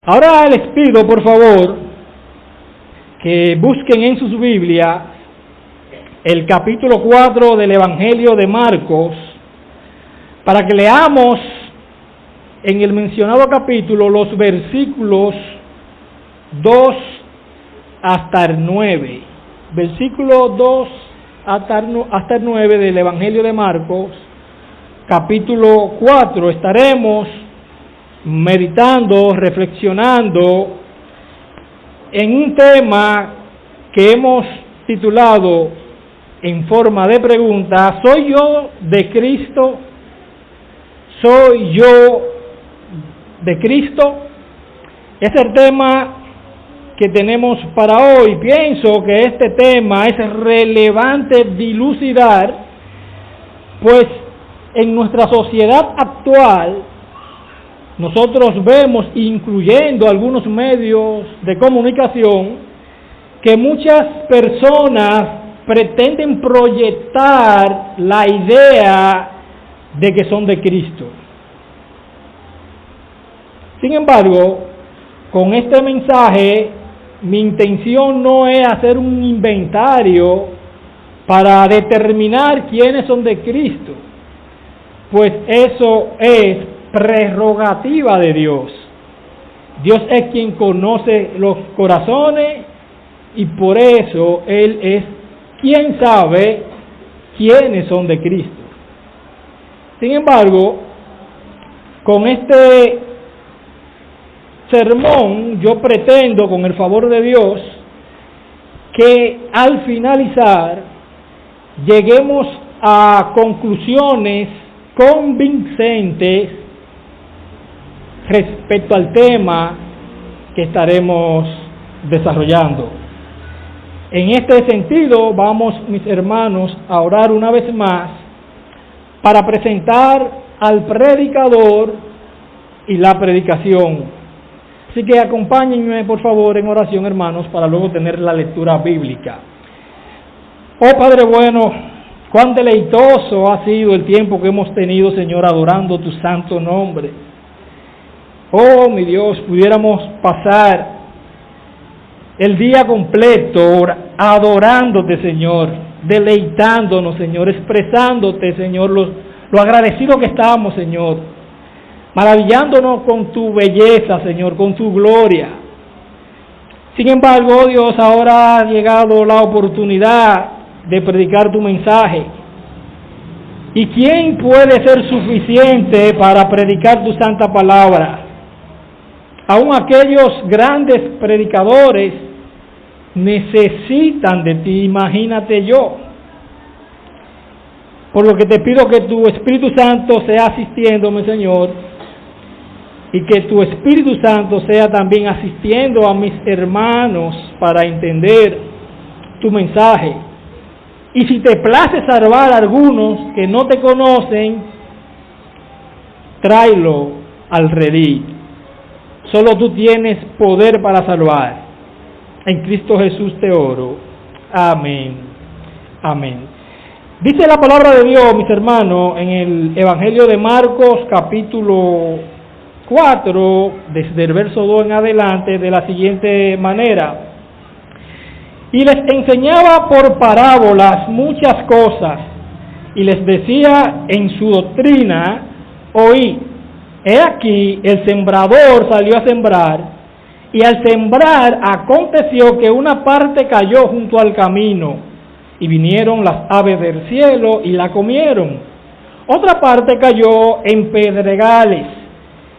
Ahora les pido, por favor, que busquen en sus Biblias el capítulo 4 del Evangelio de Marcos, para que leamos en el mencionado capítulo los versículos 2 hasta el 9. Versículo 2 hasta el 9 del Evangelio de Marcos, capítulo 4. Estaremos meditando, reflexionando en un tema que hemos titulado en forma de pregunta: ¿soy yo de Cristo? ¿Soy yo de Cristo? Es el tema que tenemos para hoy. Pienso que este tema es relevante dilucidar, pues en nuestra sociedad actual nosotros vemos, incluyendo algunos medios de comunicación, que muchas personas pretenden proyectar la idea de que son de Cristo. Sin embargo, con este mensaje, mi intención no es hacer un inventario para determinar quiénes son de Cristo, pues eso es prerrogativa de Dios. Dios es quien conoce los corazones y por eso Él es quien sabe quiénes son de Cristo. Sin embargo, con este sermón yo pretendo, con el favor de Dios, que al finalizar lleguemos a conclusiones convincentes respecto al tema que estaremos desarrollando. En este sentido, vamos, mis hermanos, a orar una vez más para presentar al predicador y la predicación. Así que acompáñenme, por favor, en oración, hermanos, para luego tener la lectura bíblica. Oh Padre bueno, cuán deleitoso ha sido el tiempo que hemos tenido, Señor, adorando tu santo nombre. Oh, mi Dios, pudiéramos pasar el día completo adorándote, Señor, deleitándonos, Señor, expresándote, Señor, lo agradecido que estamos, Señor, maravillándonos con tu belleza, Señor, con tu gloria. Sin embargo, oh Dios, ahora ha llegado la oportunidad de predicar tu mensaje. ¿Y quién puede ser suficiente para predicar tu santa palabra? Aún aquellos grandes predicadores necesitan de ti, imagínate yo. Por lo que te pido que tu Espíritu Santo sea asistiéndome, Señor, y que tu Espíritu Santo sea también asistiendo a mis hermanos para entender tu mensaje. Y si te place salvar a algunos que no te conocen, tráelo al redil. Solo tú tienes poder para salvar. En Cristo Jesús te oro. Amén. Amén. Dice la palabra de Dios, mis hermanos, en el Evangelio de Marcos, capítulo 4, desde el verso 2 en adelante, de la siguiente manera: y les enseñaba por parábolas muchas cosas, y les decía en su doctrina: oí, he aquí, el sembrador salió a sembrar, y al sembrar aconteció que una parte cayó junto al camino, y vinieron las aves del cielo y la comieron. Otra parte cayó en pedregales,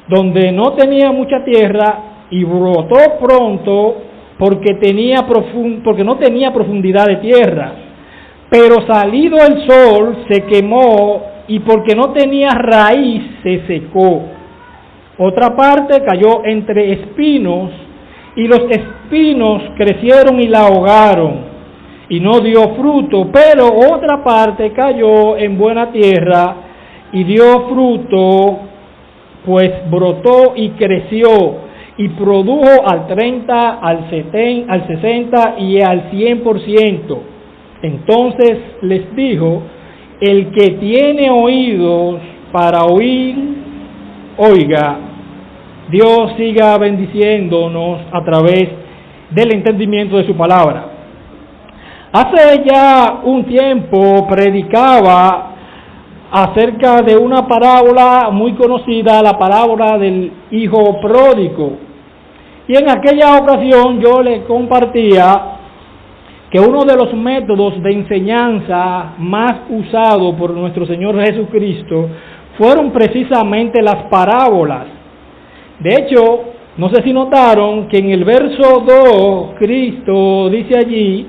donde no tenía mucha tierra, y brotó pronto, porque no tenía profundidad de tierra. Pero salido el sol se quemó, y porque no tenía raíz se secó. Otra parte cayó entre espinos, y los espinos crecieron y la ahogaron, y no dio fruto. Pero otra parte cayó en buena tierra, y dio fruto, pues brotó y creció, y produjo al 30, al 70, al 60 y al 100%. Entonces les dijo: el que tiene oídos para oír, oiga Dios siga bendiciéndonos a través del entendimiento de su palabra. Hace ya un tiempo predicaba acerca de una parábola muy conocida, la parábola del hijo pródigo. Y en aquella ocasión yo le compartía que uno de los métodos de enseñanza más usados por nuestro Señor Jesucristo fueron precisamente las parábolas. De hecho, no sé si notaron que en el verso 2, Cristo dice allí,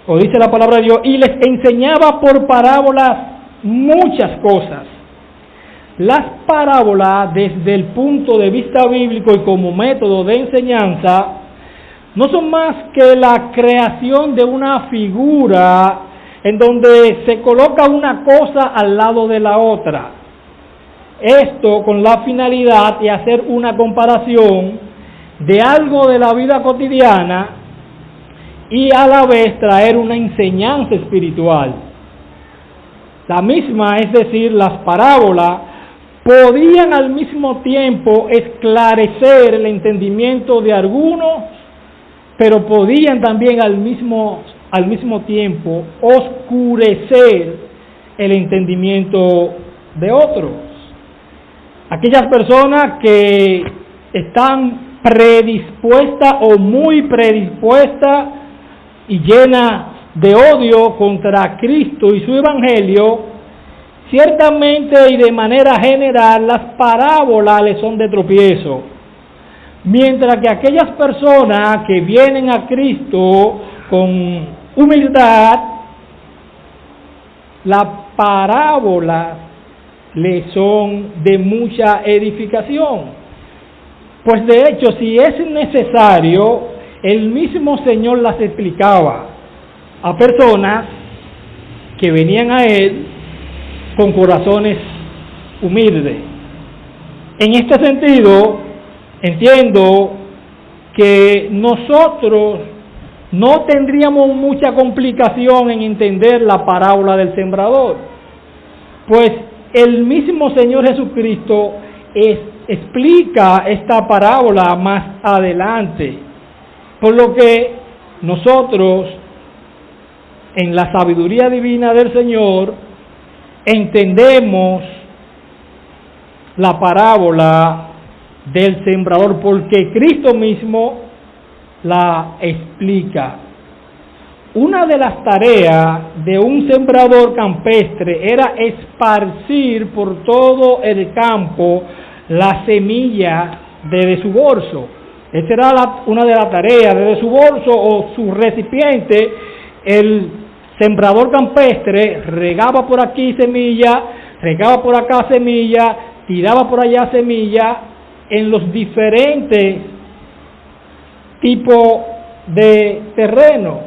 o dice la palabra de Dios, y les enseñaba por parábolas muchas cosas. Las parábolas, desde el punto de vista bíblico y como método de enseñanza, no son más que la creación de una figura en donde se coloca una cosa al lado de la otra. Esto con la finalidad de hacer una comparación de algo de la vida cotidiana y a la vez traer una enseñanza espiritual. La misma, es decir, las parábolas, podían al mismo tiempo esclarecer el entendimiento de algunos, pero podían también al mismo tiempo oscurecer el entendimiento de otros. Aquellas personas que están predispuestas o muy predispuestas y llenas de odio contra Cristo y su evangelio, ciertamente y de manera general las parábolas les son de tropiezo. Mientras que aquellas personas que vienen a Cristo con humildad, las parábolas les son de mucha edificación. Pues de hecho, si es necesario, el mismo Señor las explicaba a personas que venían a Él con corazones humildes. En este sentido, entiendo que nosotros no tendríamos mucha complicación en entender la parábola del sembrador, pues el mismo Señor Jesucristo explica esta parábola más adelante, por lo que nosotros, en la sabiduría divina del Señor, entendemos la parábola del sembrador, porque Cristo mismo la explica. Una de las tareas de un sembrador campestre era esparcir por todo el campo la semilla desde su bolso. Esa era una de las tareas, desde su bolso o su recipiente. El sembrador campestre regaba por aquí semilla, regaba por acá semilla, tiraba por allá semilla en los diferentes tipos de terreno.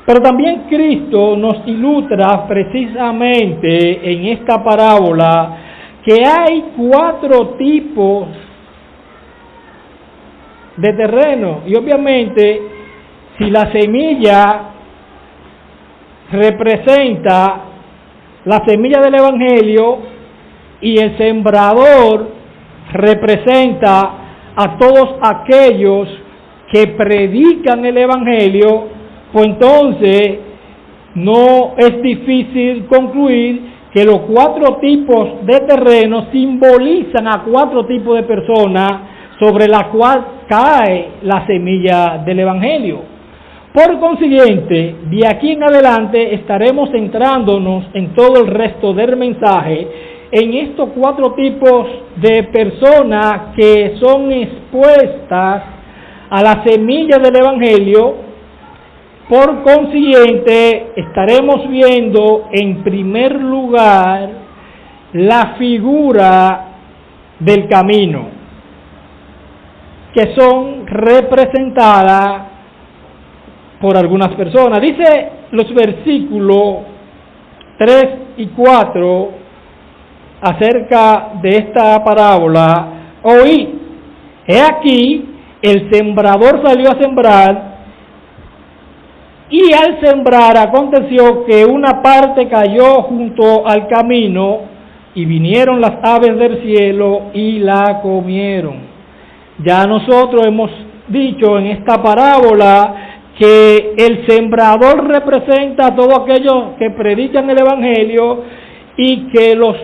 Pero también Cristo nos ilustra precisamente en esta parábola que hay 4 tipos de terreno. Y obviamente, si la semilla representa la semilla del Evangelio y el sembrador representa a todos aquellos que predican el Evangelio, pues entonces no es difícil concluir que los 4 tipos de terreno simbolizan a 4 tipos de personas sobre la cual cae la semilla del Evangelio. Por consiguiente, de aquí en adelante estaremos centrándonos en todo el resto del mensaje en estos 4 tipos de personas que son expuestas a la semilla del Evangelio. Por consiguiente, estaremos viendo en primer lugar la figura del camino, que son representadas por algunas personas. Dice los versículos 3 y 4 acerca de esta parábola: oí, he aquí, el sembrador salió a sembrar, y al sembrar aconteció que una parte cayó junto al camino, y vinieron las aves del cielo y la comieron. Ya nosotros hemos dicho en esta parábola que el sembrador representa a todos aquellos que predican el Evangelio y que los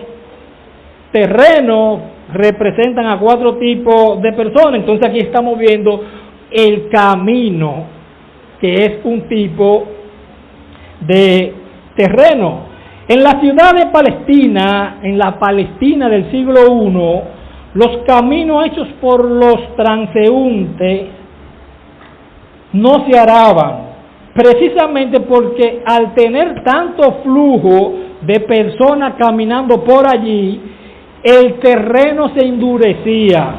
terrenos representan a 4 tipos de personas. Entonces aquí estamos viendo el camino, que es un tipo de terreno. En la ciudad de Palestina, en la Palestina del siglo I, los caminos hechos por los transeúntes no se araban, precisamente porque al tener tanto flujo de personas caminando por allí, el terreno se endurecía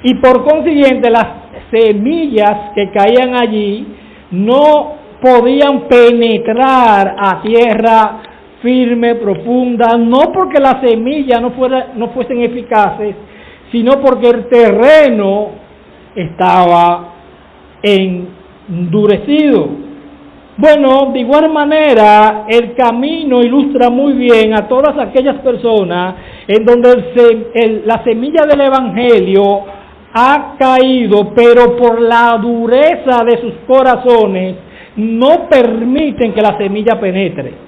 y por consiguiente las semillas que caían allí no podían penetrar a tierra firme, profunda, no porque las semillas no fuesen eficaces, sino porque el terreno estaba endurecido. Bueno, de igual manera, el camino ilustra muy bien a todas aquellas personas en donde la semilla del Evangelio ha caído, pero por la dureza de sus corazones no permiten que la semilla penetre.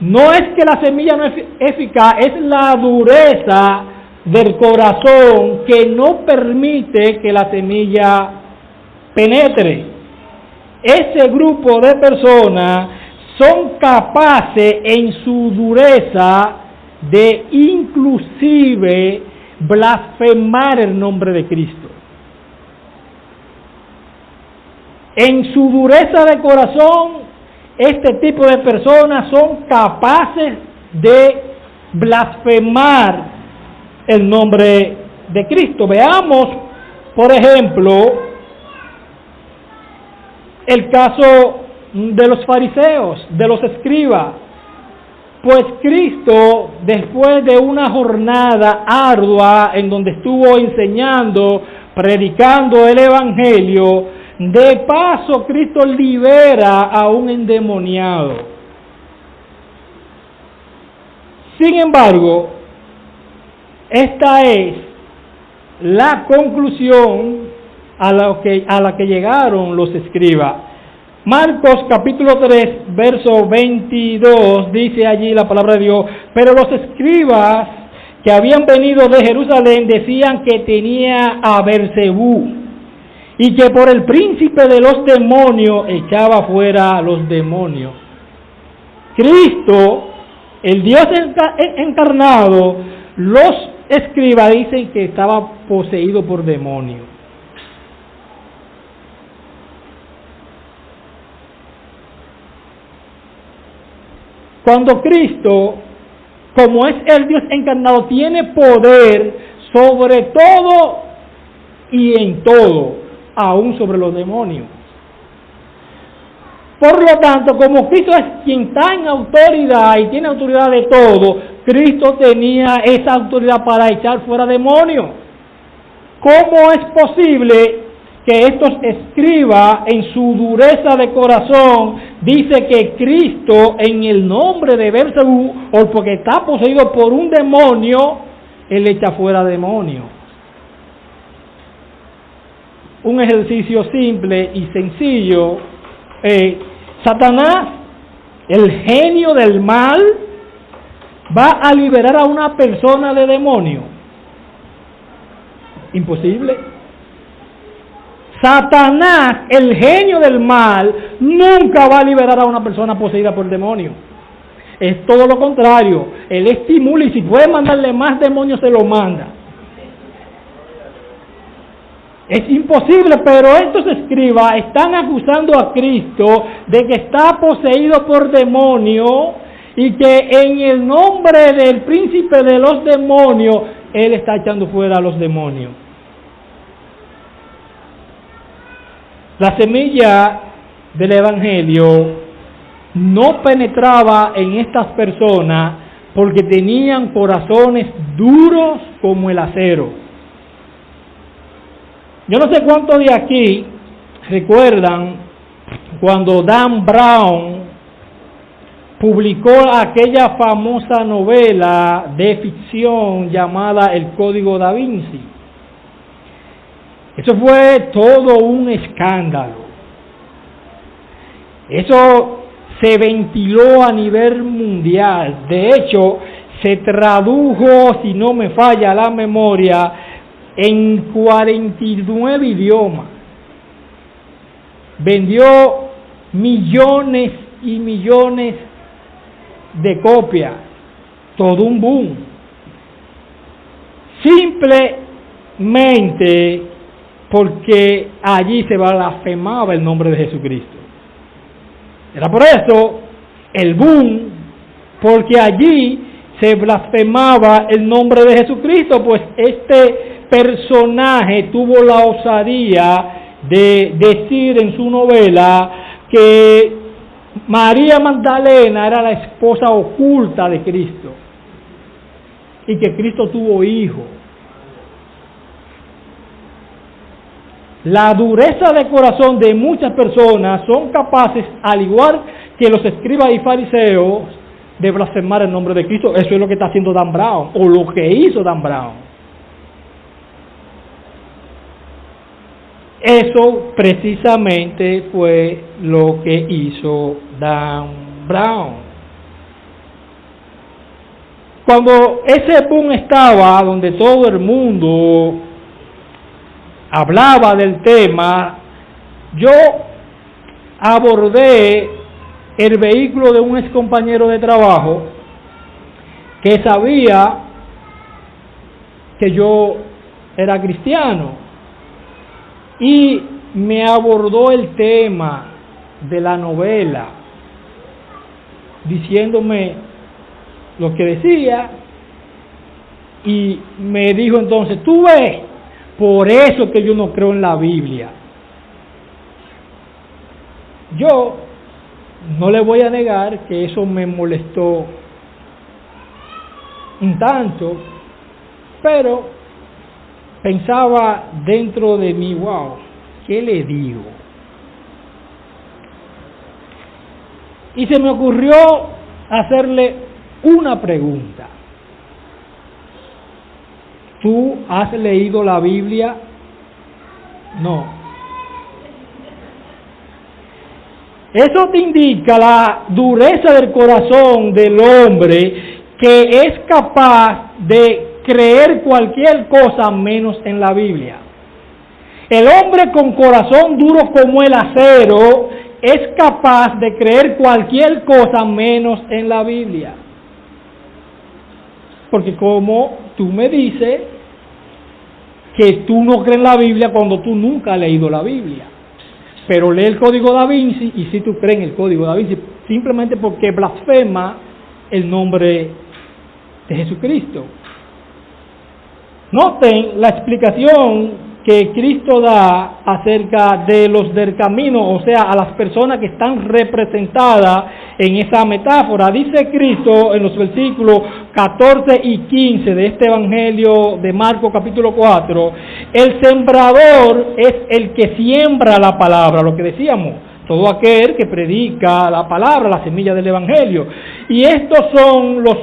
No es que la semilla no es eficaz, es la dureza del corazón que no permite que la semilla penetre. Ese grupo de personas son capaces en su dureza de inclusive blasfemar el nombre de Cristo. En su dureza de corazón, este tipo de personas son capaces de blasfemar el nombre de Cristo. Veamos, por ejemplo, el caso de los fariseos, de los escribas. Pues Cristo, después de una jornada ardua en donde estuvo enseñando, predicando el Evangelio, de paso Cristo libera a un endemoniado. Sin embargo, esta es la conclusión a la que llegaron los escribas. Marcos capítulo 3, verso 22, dice allí la palabra de Dios: pero los escribas que habían venido de Jerusalén decían que tenía a Beelzebú y que por el príncipe de los demonios echaba fuera a los demonios. Cristo, el Dios encarnado, los escribas dicen que estaba poseído por demonios. Cuando Cristo, como es el Dios encarnado, tiene poder sobre todo y en todo, aún sobre los demonios. Por lo tanto, como Cristo es quien está en autoridad y tiene autoridad de todo, Cristo tenía esa autoridad para echar fuera demonios. ¿Cómo es posible que estos escribas, en su dureza de corazón, dice que Cristo, en el nombre de Beelzebú, o porque está poseído por un demonio, él echa fuera demonios? Un ejercicio simple y sencillo. Satanás, el genio del mal, va a liberar a una persona de demonio. Imposible. Satanás, el genio del mal, nunca va a liberar a una persona poseída por demonio. Es todo lo contrario. Él estimula y si puede mandarle más demonios, se lo manda. Es imposible, pero estos escribas están acusando a Cristo de que está poseído por demonio y que en el nombre del príncipe de los demonios, él está echando fuera a los demonios. La semilla del Evangelio no penetraba en estas personas porque tenían corazones duros como el acero. Yo no sé cuántos de aquí recuerdan cuando Dan Brown publicó aquella famosa novela de ficción llamada El Código Da Vinci. Eso fue todo un escándalo. Eso se ventiló a nivel mundial. De hecho, se tradujo, si no me falla la memoria, en 49 idiomas. Vendió millones y millones de copias. Todo un boom. Simplemente porque allí se blasfemaba el nombre de Jesucristo. Era por eso el boom, porque allí se blasfemaba el nombre de Jesucristo, pues este personaje tuvo la osadía de decir en su novela que María Magdalena era la esposa oculta de Cristo y que Cristo tuvo hijos. La dureza de corazón de muchas personas son capaces, al igual que los escribas y fariseos, de blasfemar el nombre de Cristo. Eso es lo que está haciendo Dan Brown, o lo que hizo Dan Brown. Eso precisamente fue lo que hizo Dan Brown. Cuando ese boom estaba, donde todo el mundo hablaba del tema, yo abordé el vehículo de un ex compañero de trabajo que sabía que yo era cristiano y me abordó el tema de la novela, diciéndome lo que decía, y me dijo entonces: tú ves, por eso que yo no creo en la Biblia. Yo no le voy a negar que eso me molestó un tanto, pero pensaba dentro de mí: wow, ¿qué le digo? Y se me ocurrió hacerle una pregunta. ¿Tú has leído la Biblia? No. Eso te indica la dureza del corazón del hombre, que es capaz de creer cualquier cosa menos en la Biblia. El hombre con corazón duro como el acero es capaz de creer cualquier cosa menos en la Biblia. Porque como tú me dices que tú no crees en la Biblia cuando tú nunca has leído la Biblia, pero lee el Código Da Vinci y si tú crees en el Código Da Vinci, simplemente porque blasfema el nombre de Jesucristo. Noten la explicación que Cristo da acerca de los del camino, o sea, a las personas que están representadas en esa metáfora. Dice Cristo en los versículos 14 y 15 de este Evangelio de Marcos capítulo 4, el sembrador es el que siembra la palabra, lo que decíamos, todo aquel que predica la palabra, la semilla del Evangelio. Y estos son los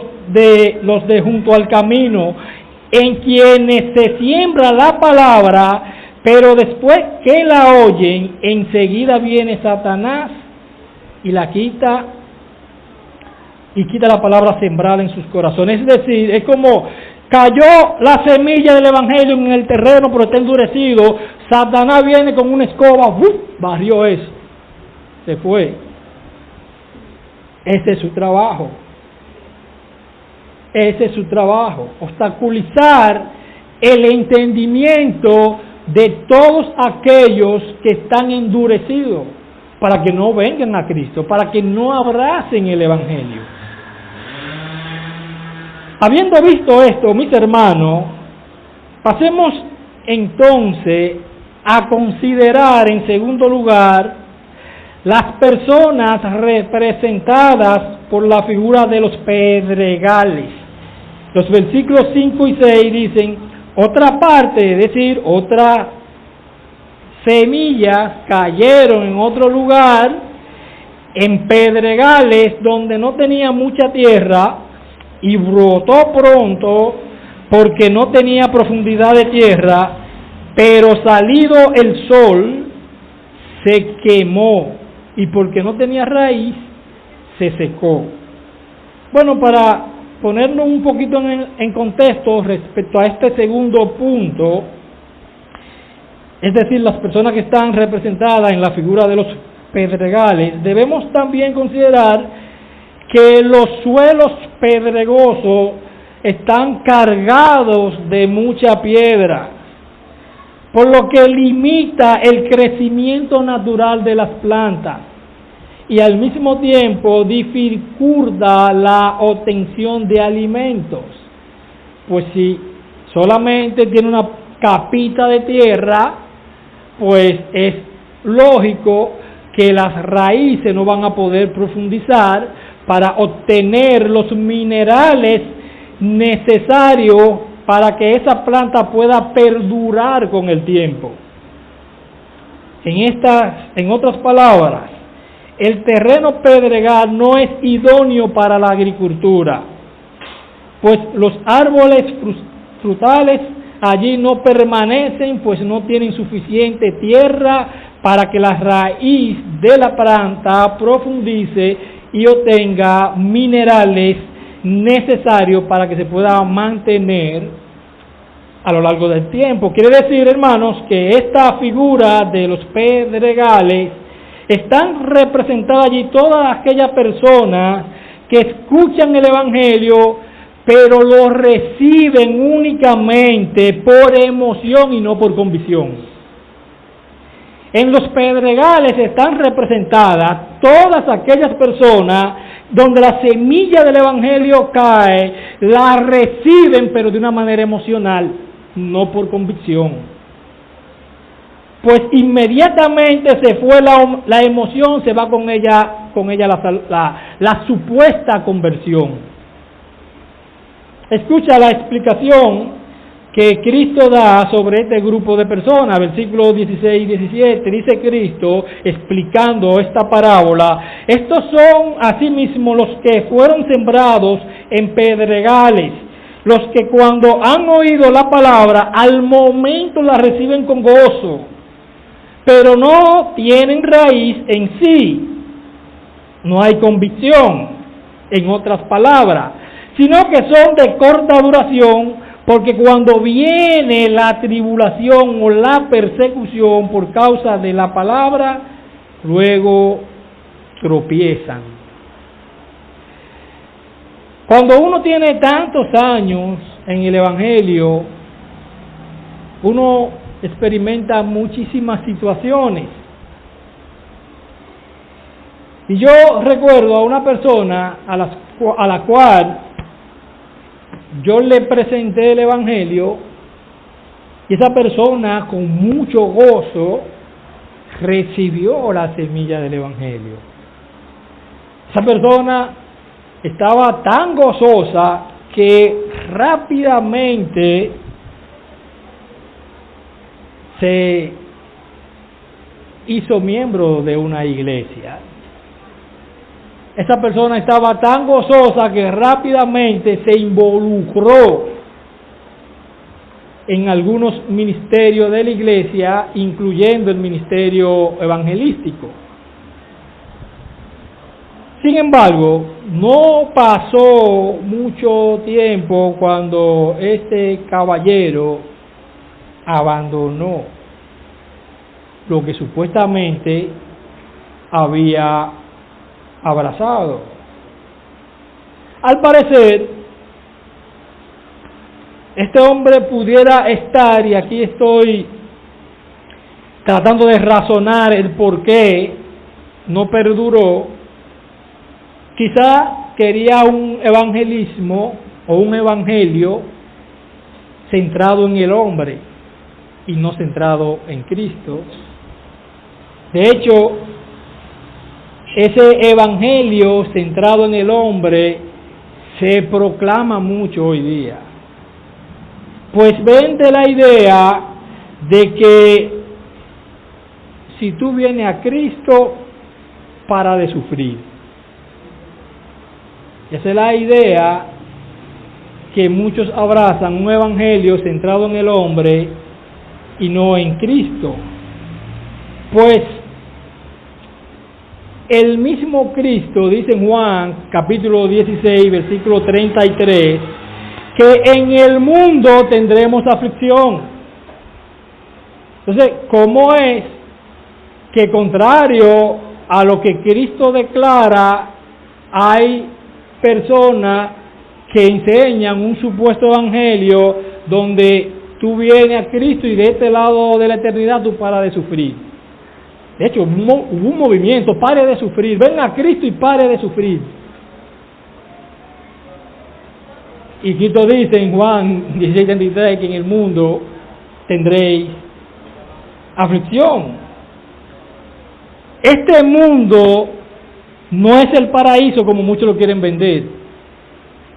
de junto al camino, en quienes se siembra la palabra, pero después que la oyen, enseguida viene Satanás y la quita, y quita la palabra sembrada en sus corazones. Es decir, es como cayó la semilla del Evangelio en el terreno, pero está endurecido. Satanás viene con una escoba, barrió eso, se fue. Ese es su trabajo. Ese es su trabajo, obstaculizar el entendimiento de todos aquellos que están endurecidos, para que no vengan a Cristo, para que no abracen el Evangelio. Habiendo visto esto, mis hermanos, pasemos entonces a considerar en segundo lugar las personas representadas por la figura de los pedregales. Los versículos 5 y 6 dicen: otra parte, es decir, otras semillas cayeron en otro lugar, en pedregales donde no tenía mucha tierra, y brotó pronto porque no tenía profundidad de tierra, pero salido el sol, se quemó, y porque no tenía raíz, se secó. Bueno, para ponernos un poquito en contexto respecto a este segundo punto, es decir, las personas que están representadas en la figura de los pedregales, debemos también considerar que los suelos pedregosos están cargados de mucha piedra, por lo que limita el crecimiento natural de las plantas y al mismo tiempo dificulta la obtención de alimentos. Pues si solamente tiene una capita de tierra, pues es lógico que las raíces no van a poder profundizar para obtener los minerales necesarios para que esa planta pueda perdurar con el tiempo. En otras palabras, el terreno pedregal no es idóneo para la agricultura, pues los árboles frutales allí no permanecen, pues no tienen suficiente tierra para que la raíz de la planta profundice y obtenga minerales necesarios para que se pueda mantener a lo largo del tiempo. Quiere decir, hermanos, que esta figura de los pedregales están representadas allí todas aquellas personas que escuchan el Evangelio, pero lo reciben únicamente por emoción y no por convicción. En los pedregales están representadas todas aquellas personas donde la semilla del Evangelio cae, la reciben pero de una manera emocional, no por convicción. Pues inmediatamente se fue la emoción, se va con ella la supuesta conversión. Escucha la explicación que Cristo da sobre este grupo de personas, versículos 16 y 17, dice Cristo, explicando esta parábola: estos son asimismo los que fueron sembrados en pedregales, los que cuando han oído la palabra, al momento la reciben con gozo, pero no tienen raíz en sí, no hay convicción, en otras palabras, sino que son de corta duración, porque cuando viene la tribulación o la persecución por causa de la palabra, luego tropiezan. Cuando uno tiene tantos años en el Evangelio, uno experimenta muchísimas situaciones. Y yo recuerdo a una persona a la cual yo le presenté el Evangelio, y esa persona con mucho gozo recibió la semilla del Evangelio. Esa persona estaba tan gozosa que rápidamente se hizo miembro de una iglesia. Esa persona estaba tan gozosa que rápidamente se involucró en algunos ministerios de la iglesia, incluyendo el ministerio evangelístico. Sin embargo, no pasó mucho tiempo cuando este caballero abandonó lo que supuestamente había abrazado. Al parecer, este hombre pudiera estar, y aquí estoy tratando de razonar el por qué no perduró, quizá quería un evangelismo o un evangelio centrado en el hombre y no centrado en Cristo. De hecho, ese evangelio centrado en el hombre se proclama mucho hoy día. Pues vende la idea de que si tú vienes a Cristo, para de sufrir. Esa es la idea que muchos abrazan, un evangelio centrado en el hombre y no en Cristo. Pues el mismo Cristo dice en Juan capítulo 16 versículo 33 que en el mundo tendremos aflicción. Entonces, ¿cómo es que contrario a lo que Cristo declara, hay personas que enseñan un supuesto evangelio donde tú vienes a Cristo y de este lado de la eternidad tú paras de sufrir? De hecho, hubo un movimiento, pare de sufrir, ven a Cristo y pare de sufrir. Y Cristo dice en Juan 16:33 que en el mundo tendréis aflicción. Este mundo no es el paraíso como muchos lo quieren vender,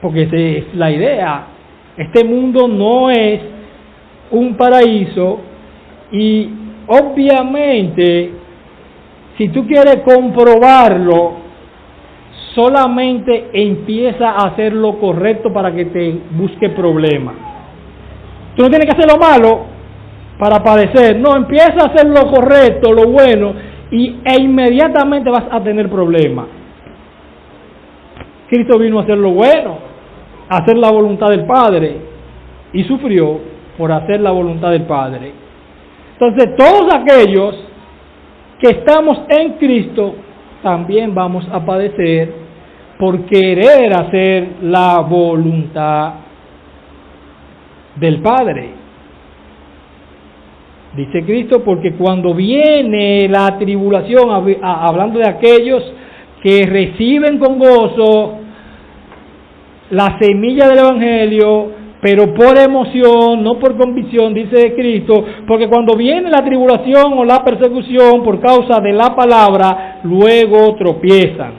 porque esa es la idea. Este mundo no es un paraíso y obviamente si tú quieres comprobarlo, solamente empieza a hacer lo correcto para que te busque problemas. Tú no tienes que hacer lo malo para padecer, no, empieza a hacer lo correcto, lo bueno, e inmediatamente vas a tener problemas. Cristo vino a hacer lo bueno, a hacer la voluntad del Padre, y sufrió por hacer la voluntad del Padre. Entonces, todos aquellos que estamos en Cristo, también vamos a padecer por querer hacer la voluntad del Padre. Dice Cristo, porque cuando viene la tribulación, hablando de aquellos que reciben con gozo la semilla del Evangelio, pero por emoción, no por convicción, dice Cristo, porque cuando viene la tribulación o la persecución por causa de la palabra, luego tropiezan.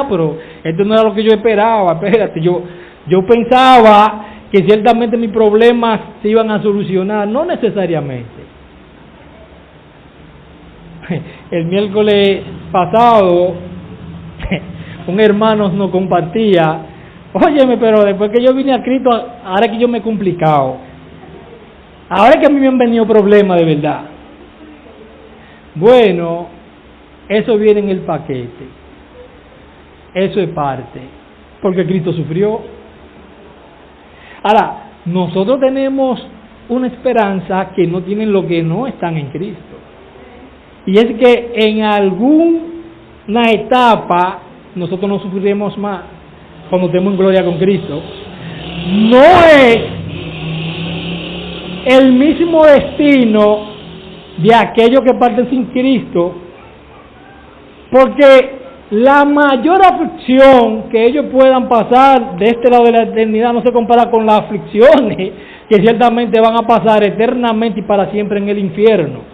Pero esto no era lo que yo esperaba, espérate, yo pensaba que ciertamente mis problemas se iban a solucionar, no necesariamente. El miércoles pasado, un hermano nos compartía, óyeme, pero después que yo vine a Cristo, ahora que yo me he complicado, ahora que a mí me han venido problemas de verdad. Bueno, eso viene en el paquete, eso es parte, porque Cristo sufrió. Ahora, nosotros tenemos una esperanza que no tienen los que no están en Cristo, y es que en alguna etapa nosotros no sufriremos más cuando estemos en gloria con Cristo. No es el mismo destino de aquellos que parten sin Cristo, porque la mayor aflicción que ellos puedan pasar de este lado de la eternidad no se compara con las aflicciones que ciertamente van a pasar eternamente y para siempre en el infierno.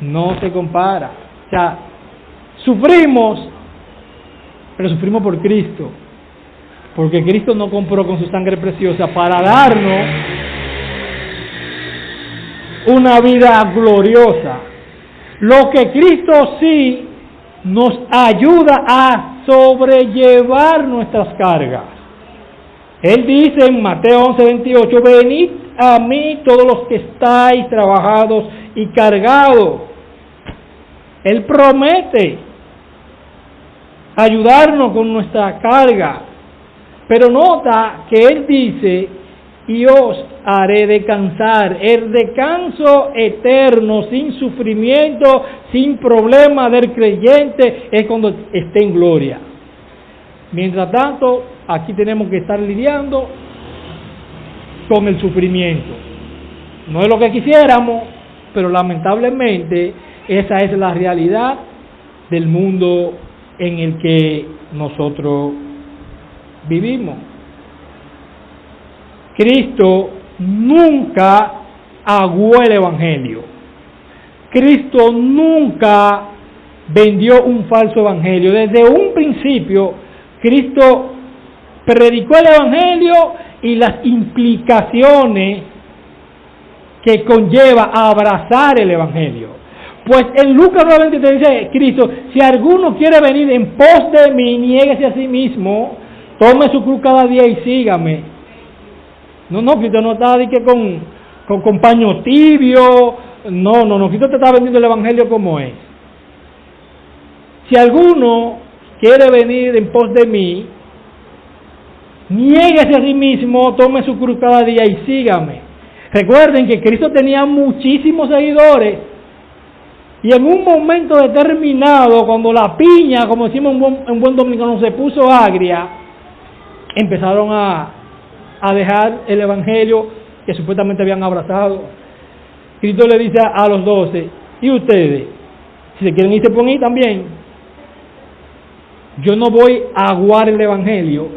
No se compara. O sea, sufrimos, pero sufrimos por Cristo, porque Cristo nos compró con su sangre preciosa para darnos una vida gloriosa. Lo que Cristo sí nos ayuda a sobrellevar nuestras cargas. Él dice en Mateo 11:28, venid a mí todos los que estáis trabajados y cargados. Él promete ayudarnos con nuestra carga, pero nota que Él dice, y os haré descansar. El descanso eterno, sin sufrimiento, sin problema del creyente, es cuando esté en gloria. Mientras tanto, aquí tenemos que estar lidiando con el sufrimiento. No es lo que quisiéramos, pero lamentablemente esa es la realidad del mundo en el que nosotros vivimos. Cristo nunca aguó el Evangelio. Cristo nunca vendió un falso Evangelio. Desde un principio, Cristo predicó el Evangelio y las implicaciones que conlleva a abrazar el Evangelio. Pues en Lucas 9:23 te dice Cristo, si alguno quiere venir en pos de mí, niéguese a sí mismo, tome su cruz cada día y sígame. No, Cristo no está con paño tibio. No, Cristo te está vendiendo el Evangelio como es. Si alguno quiere venir en pos de mí, niéguese a sí mismo, tome su cruz cada día y sígame. Recuerden que Cristo tenía muchísimos seguidores y en un momento determinado, cuando la piña, como decimos en buen dominicano, se puso agria, empezaron a dejar el Evangelio que supuestamente habían abrazado. Cristo le dice a los 12, ¿y ustedes? Si se quieren ir, se pueden ir también. Yo no voy a aguar el Evangelio.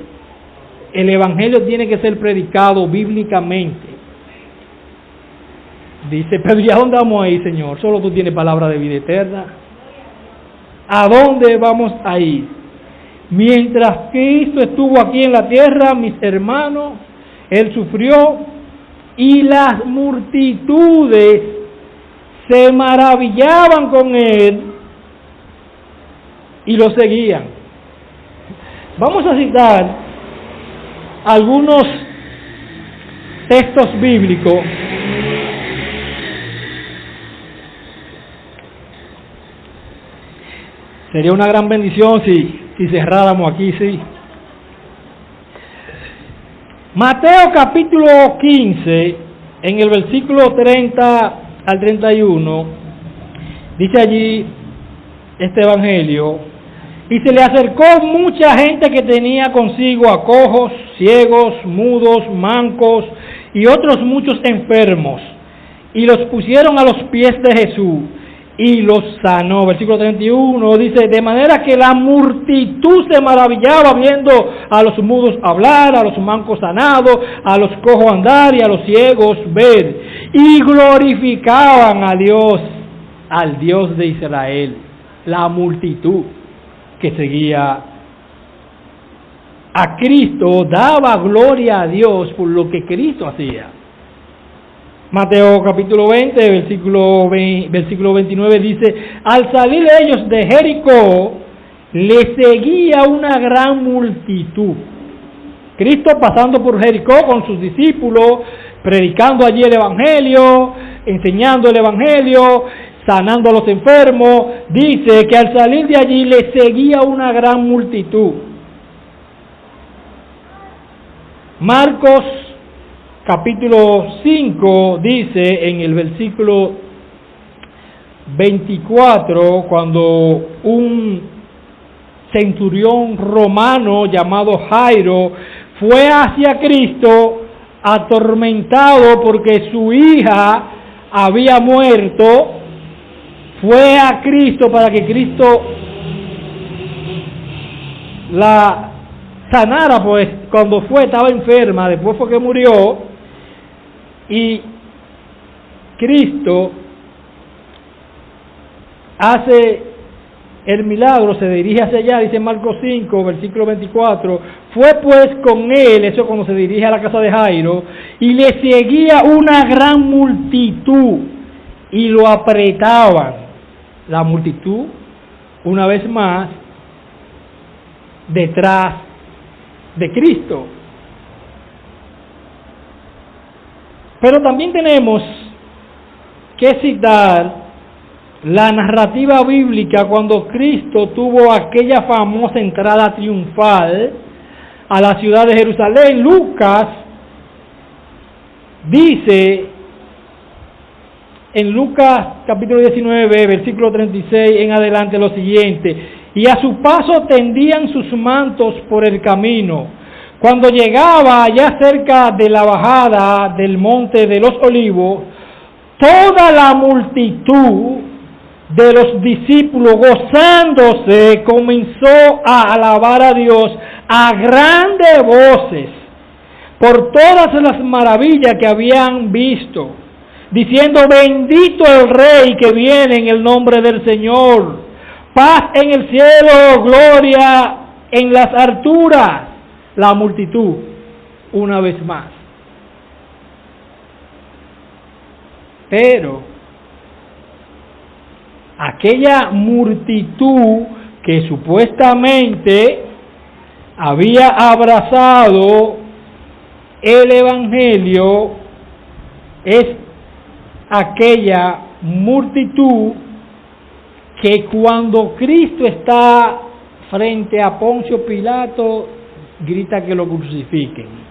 El Evangelio tiene que ser predicado bíblicamente. Dice, pero ¿y a dónde vamos a ir, Señor? Solo tú tienes palabra de vida eterna. ¿A dónde vamos a ir? Mientras Cristo estuvo aquí en la tierra, mis hermanos, Él sufrió y las multitudes se maravillaban con Él y lo seguían. Vamos a citar algunos textos bíblicos Sería una gran bendición si cerráramos aquí, sí. Mateo capítulo 15, en el versículo 30 al 31, dice allí este evangelio: y se le acercó mucha gente que tenía consigo a cojos, ciegos, mudos, mancos y otros muchos enfermos, y los pusieron a los pies de Jesús y los sanó. Versículo 31 dice: de manera que la multitud se maravillaba viendo a los mudos hablar, a los mancos sanados, a los cojos andar y a los ciegos ver, y glorificaban a Dios, al Dios de Israel. La multitud que seguía a Cristo daba gloria a Dios por lo que Cristo hacía. Mateo capítulo 20, versículo 29 dice: al salir ellos de Jericó, le seguía una gran multitud. Cristo pasando por Jericó con sus discípulos, predicando allí el evangelio, enseñando el evangelio, sanando a los enfermos, dice que al salir de allí le seguía una gran multitud. Marcos capítulo 5 dice en el versículo 24, cuando un centurión romano llamado Jairo fue hacia Cristo atormentado porque su hija había muerto, fue a Cristo para que Cristo la sanara, pues cuando estaba enferma, después fue que murió, y Cristo hace el milagro, se dirige hacia allá, dice Marcos 5, versículo 24, fue pues con él, eso cuando se dirige a la casa de Jairo, y le seguía una gran multitud, y lo apretaban. La multitud, una vez más, detrás de Cristo. Pero también tenemos que citar la narrativa bíblica cuando Cristo tuvo aquella famosa entrada triunfal a la ciudad de Jerusalén. Lucas dice en Lucas capítulo 19, versículo 36 en adelante lo siguiente: y a su paso tendían sus mantos por el camino. Cuando llegaba allá cerca de la bajada del monte de los olivos, toda la multitud de los discípulos, gozándose, comenzó a alabar a Dios a grandes voces por todas las maravillas que habían visto, diciendo: bendito el Rey que viene en el nombre del Señor, paz en el cielo, gloria en las alturas. La multitud, una vez más. Pero aquella multitud que supuestamente había abrazado el evangelio, es aquella multitud que cuando Cristo está frente a Poncio Pilato, grita que lo crucifiquen.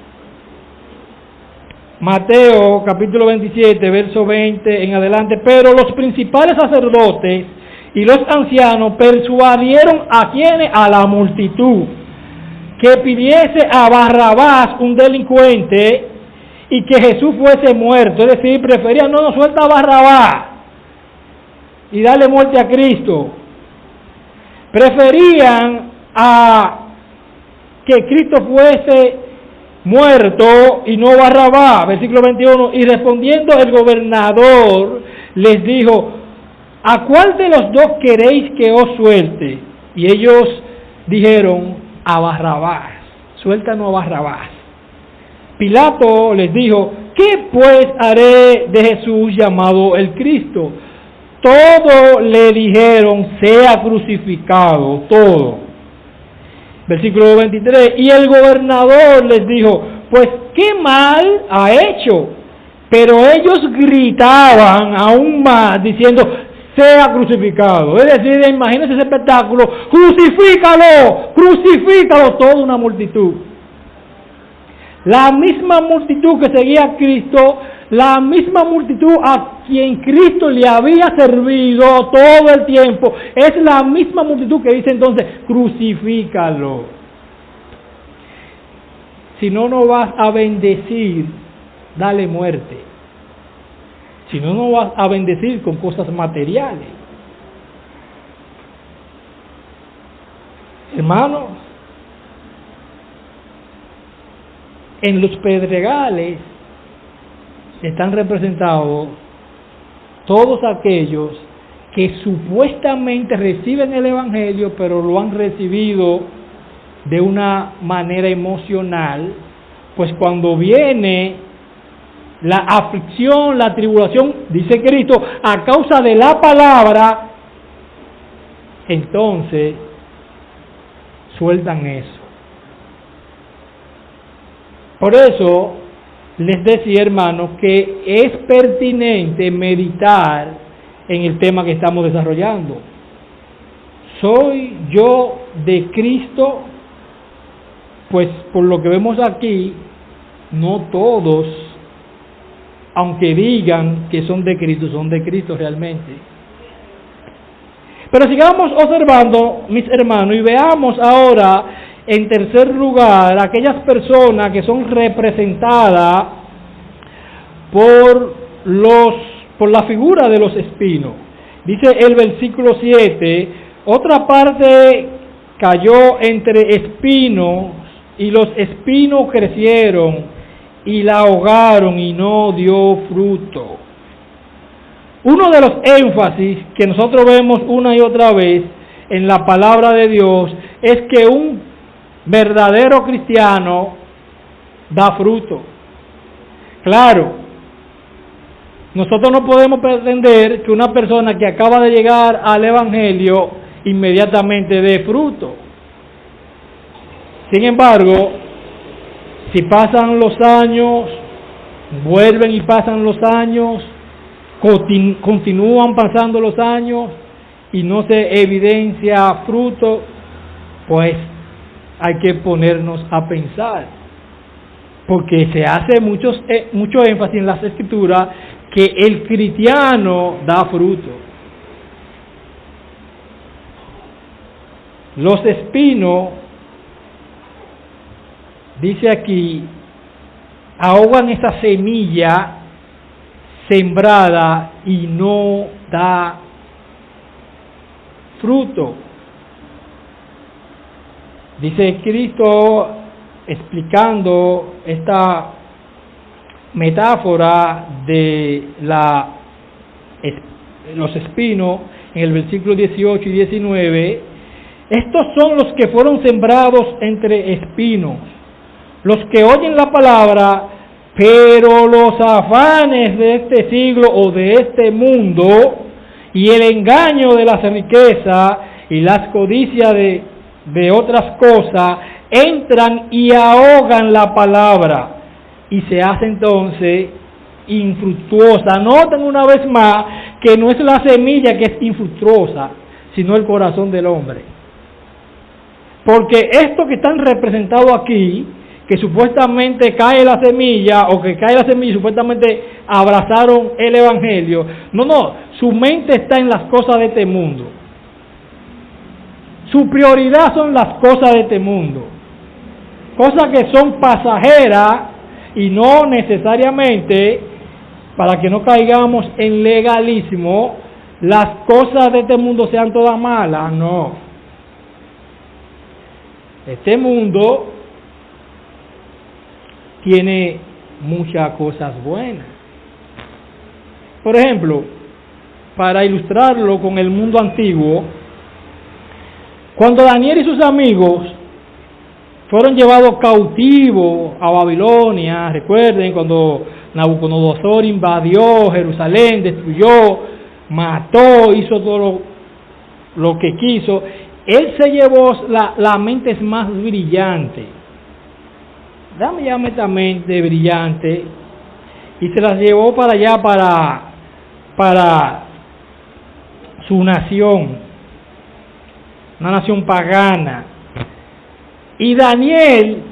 Mateo capítulo 27, verso 20 en adelante. Pero los principales sacerdotes y los ancianos persuadieron a quienes, a la multitud, que pidiese a Barrabás, un delincuente, y que Jesús fuese muerto. Es decir, preferían, no, suelta a Barrabás y darle muerte a Cristo. Preferían a que Cristo fuese muerto y no Barrabás. Versículo 21, y respondiendo el gobernador les dijo: ¿a cuál de los dos queréis que os suelte? Y ellos dijeron: a Barrabás. Suéltanos a Barrabás. Pilato les dijo: ¿qué pues haré de Jesús llamado el Cristo? Todo le dijeron: sea crucificado, todo. Versículo 23, y el gobernador les dijo: pues qué mal ha hecho. Pero ellos gritaban aún más diciendo: sea crucificado. Es decir, imagínense ese espectáculo: crucifícalo, crucifícalo, toda una multitud. La misma multitud que seguía a Cristo, la misma multitud a quien Cristo le había servido todo el tiempo, es la misma multitud que dice entonces: crucifícalo. Si no nos vas a bendecir, dale muerte. Si no nos vas a bendecir con cosas materiales. Hermanos, en los pedregales están representados todos aquellos que supuestamente reciben el Evangelio, pero lo han recibido de una manera emocional, pues cuando viene la aflicción, la tribulación, dice Cristo, a causa de la palabra, entonces sueltan eso. Por eso les decía, hermanos, que es pertinente meditar en el tema que estamos desarrollando. ¿Soy yo de Cristo? Pues por lo que vemos aquí, no todos, aunque digan que son de Cristo realmente. Pero sigamos observando, mis hermanos, y veamos ahora, en tercer lugar, aquellas personas que son representadas por la figura de los espinos. Dice el versículo 7, otra parte cayó entre espinos, y los espinos crecieron y la ahogaron y no dio fruto. Uno de los énfasis que nosotros vemos una y otra vez en la palabra de Dios es que un verdadero cristiano da fruto. Claro, nosotros no podemos pretender que una persona que acaba de llegar al Evangelio inmediatamente dé fruto. Sin embargo, si pasan los años, vuelven y pasan los años, continúan pasando los años y no se evidencia fruto, pues hay que ponernos a pensar, porque se hace mucho énfasis en las Escrituras que el cristiano da fruto. Los espinos, dice aquí, ahogan esa semilla sembrada y no da fruto. Dice Cristo, explicando esta metáfora de los espinos en el versículo 18 y 19, estos son los que fueron sembrados entre espinos, los que oyen la palabra, pero los afanes de este siglo o de este mundo y el engaño de las riquezas y las codicias de otras cosas entran y ahogan la palabra y se hace entonces infructuosa. Noten una vez más que no es la semilla que es infructuosa, sino el corazón del hombre. Porque esto que están representados aquí, que supuestamente cae la semilla, o que cae la semilla y supuestamente abrazaron el Evangelio, no, su mente está en las cosas de este mundo. Su prioridad son las cosas de este mundo, cosas que son pasajeras y no necesariamente, para que no caigamos en legalismo, las cosas de este mundo sean todas malas, no. Este mundo tiene muchas cosas buenas. Por ejemplo, para ilustrarlo con el mundo antiguo, cuando Daniel y sus amigos fueron llevados cautivos a Babilonia, recuerden cuando Nabucodonosor invadió Jerusalén, destruyó, mató, hizo todo lo que quiso, él se llevó la mente más brillante. Llame esta mente brillante, y se las llevó para allá, para su nación, una nación pagana. Y Daniel,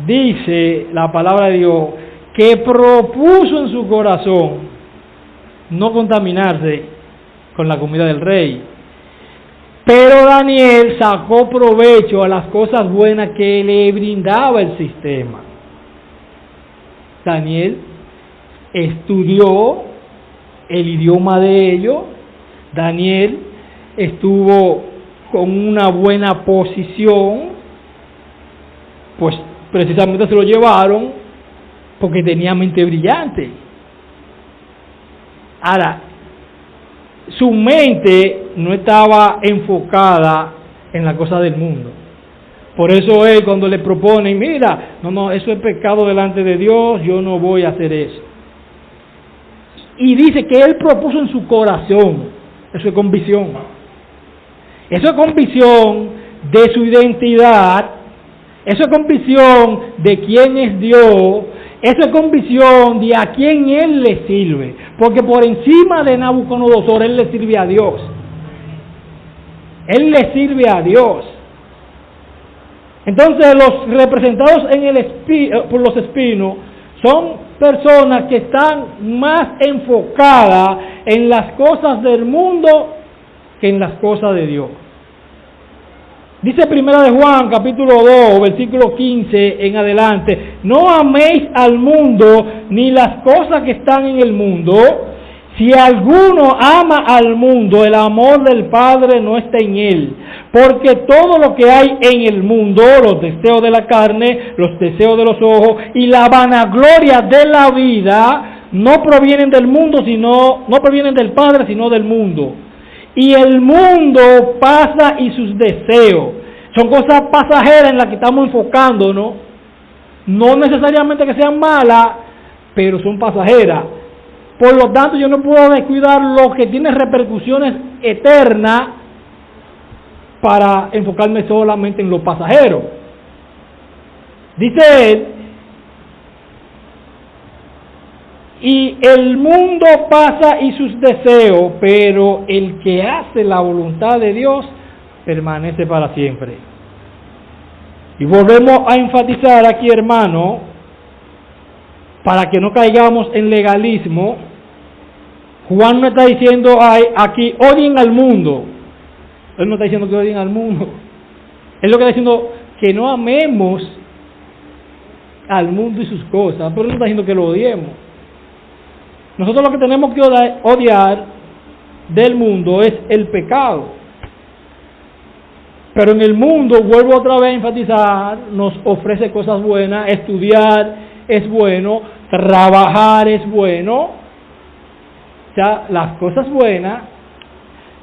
dice la palabra de Dios, que propuso en su corazón no contaminarse con la comida del rey. Pero Daniel sacó provecho a las cosas buenas que le brindaba el sistema. Daniel estudió el idioma de ellos. Daniel estuvo con una buena posición, pues precisamente se lo llevaron porque tenía mente brillante. Ahora, su mente no estaba enfocada en la cosa del mundo. Por eso él, cuando le proponen, mira, no, eso es pecado delante de Dios, yo no voy a hacer eso. Y dice que él propuso en su corazón, eso es convicción. Eso es convicción de su identidad, eso es convicción de quién es Dios, eso es convicción de a quién él le sirve. Porque por encima de Nabucodonosor, él le sirve a Dios. Él le sirve a Dios. Entonces, los representados por los espinos son personas que están más enfocadas en las cosas del mundo que en las cosas de Dios. Dice Primera de Juan, capítulo 2, versículo 15 en adelante: no améis al mundo ni las cosas que están en el mundo. Si alguno ama al mundo, el amor del Padre no está en él. Porque todo lo que hay en el mundo, los deseos de la carne, los deseos de los ojos y la vanagloria de la vida, no provienen del mundo, no provienen del Padre, sino del mundo. Y el mundo pasa y sus deseos. Son cosas pasajeras en las que estamos enfocándonos. No necesariamente que sean malas, pero son pasajeras. Por lo tanto, yo no puedo descuidar lo que tiene repercusiones eternas para enfocarme solamente en lo pasajero. Dice él, y el mundo pasa y sus deseos, pero el que hace la voluntad de Dios permanece para siempre. Y volvemos a enfatizar aquí, hermano, para que no caigamos en legalismo. Juan no está diciendo aquí, odien al mundo. Él no está diciendo que odien al mundo. Él lo que está diciendo que no amemos al mundo y sus cosas, pero él no está diciendo que lo odiemos. Nosotros lo que tenemos que odiar del mundo es el pecado. Pero en el mundo, vuelvo otra vez a enfatizar, nos ofrece cosas buenas. Estudiar es bueno, trabajar es bueno. O sea, las cosas buenas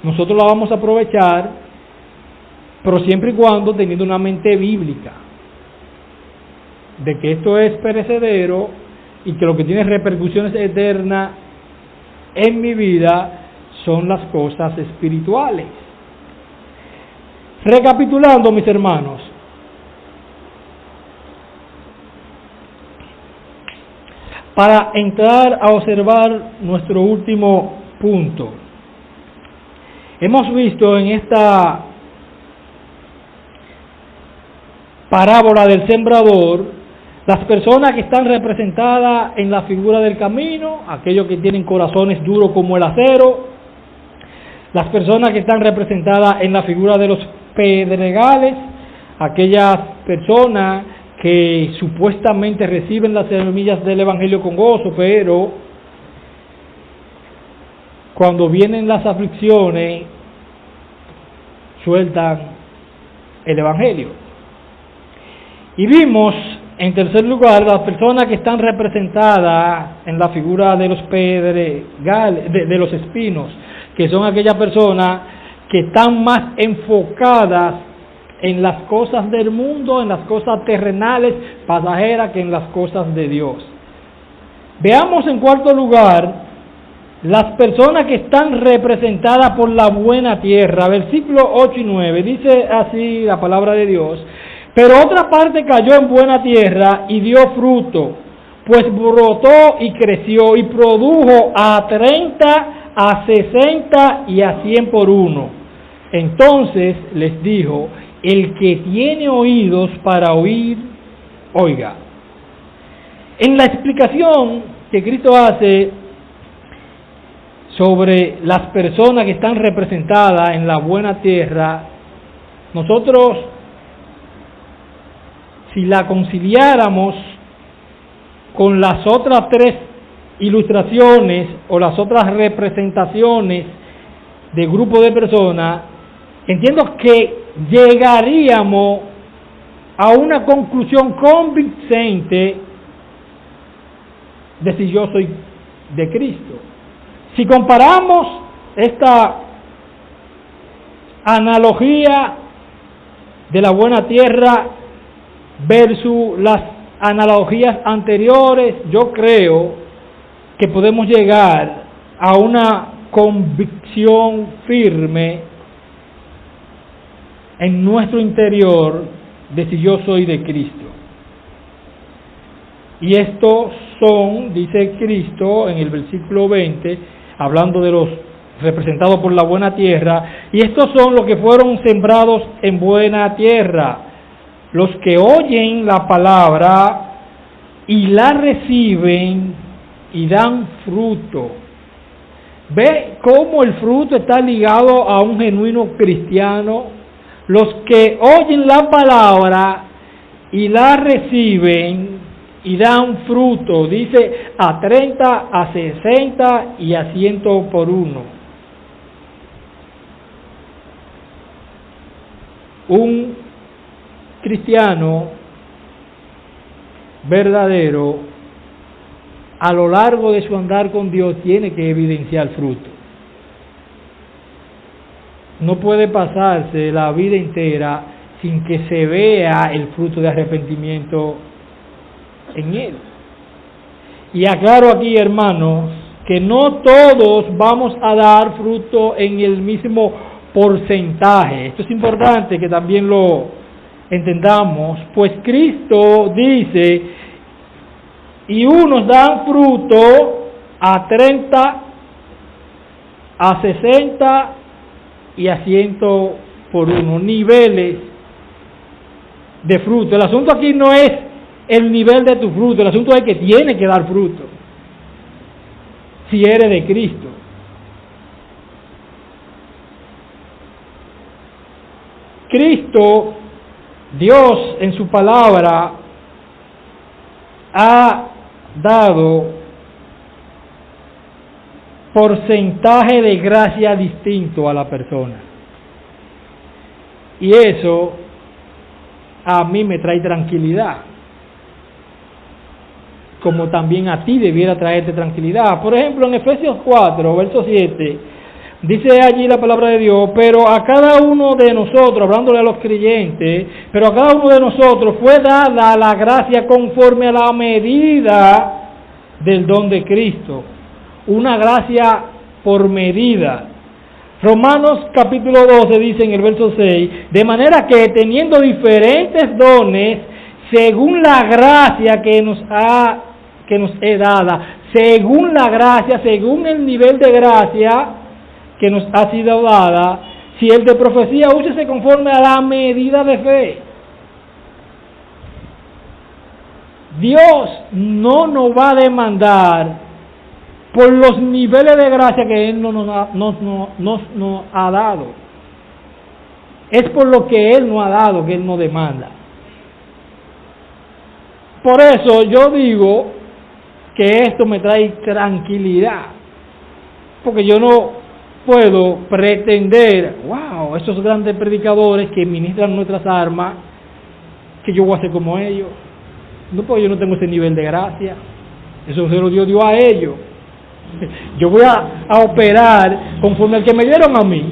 nosotros las vamos a aprovechar, pero siempre y cuando teniendo una mente bíblica de que esto es perecedero y que lo que tiene repercusiones eternas en mi vida son las cosas espirituales. Recapitulando, mis hermanos, para entrar a observar nuestro último punto. Hemos visto en esta parábola del sembrador las personas que están representadas en la figura del camino, aquellos que tienen corazones duros como el acero, las personas que están representadas en la figura de los pedregales, aquellas personas que supuestamente reciben las semillas del Evangelio con gozo, pero cuando vienen las aflicciones, sueltan el Evangelio. Y vimos, en tercer lugar, las personas que están representadas en la figura de los pedregales, de los espinos, que son aquellas personas que están más enfocadas en las cosas del mundo, en las cosas terrenales, pasajeras, que en las cosas de Dios. Veamos en cuarto lugar las personas que están representadas por la buena tierra. Versículos 8 y 9, dice así la palabra de Dios: pero otra parte cayó en buena tierra y dio fruto, pues brotó y creció y produjo a 30, a 60 y a 100 por uno. Entonces les dijo: el que tiene oídos para oír, oiga. En la explicación que Cristo hace sobre las personas que están representadas en la buena tierra, nosotros, si la conciliáramos con las otras tres ilustraciones o las otras representaciones de grupo de personas, entiendo que llegaríamos a una conclusión convincente de si yo soy de Cristo. Si comparamos esta analogía de la buena tierra versus las analogías anteriores, yo creo que podemos llegar a una convicción firme en nuestro interior de si yo soy de Cristo. Y estos son, dice Cristo en el versículo 20, hablando de los representados por la buena tierra, y estos son los que fueron sembrados en buena tierra, los que oyen la palabra y la reciben y dan fruto. ¿Ve cómo el fruto está ligado a un genuino cristiano? Los que oyen la palabra y la reciben y dan fruto, dice a 30, a 60 y a 100 por uno. Un cristiano verdadero, a lo largo de su andar con Dios, tiene que evidenciar fruto. No puede pasarse la vida entera sin que se vea el fruto de arrepentimiento en él. Y aclaro aquí, hermanos, que no todos vamos a dar fruto en el mismo porcentaje. Esto es importante que también lo entendamos, pues Cristo dice: y unos dan fruto a 30, a 60 y a 100 por uno, niveles de fruto. El asunto aquí no es el nivel de tu fruto, el asunto es que tiene que dar fruto si eres de Cristo. Cristo, Dios en su palabra, ha dado porcentaje de gracia distinto a la persona. Y eso a mí me trae tranquilidad, como también a ti debiera traerte tranquilidad. Por ejemplo, en Efesios 4, verso 7, dice allí la palabra de Dios: pero a cada uno de nosotros, hablándole a los creyentes, pero a cada uno de nosotros fue dada la gracia conforme a la medida del don de Cristo. Una gracia por medida. Romanos capítulo 12 dice en el verso 6, de manera que teniendo diferentes dones, según la gracia que que nos es dada, según la gracia, según el nivel de gracia que nos ha sido dada. Si el de profecía, úsese conforme a la medida de fe. Dios no nos va a demandar por los niveles de gracia que Él nos ha dado. Es por lo que Él nos ha dado que Él nos demanda. Por eso yo digo que esto me trae tranquilidad, porque yo no puedo pretender, wow, esos grandes predicadores que ministran nuestras armas, que yo voy a hacer como ellos. No, porque yo no tengo ese nivel de gracia. Eso se lo dio Dios a ellos. Yo voy a operar conforme al que me dieron a mí.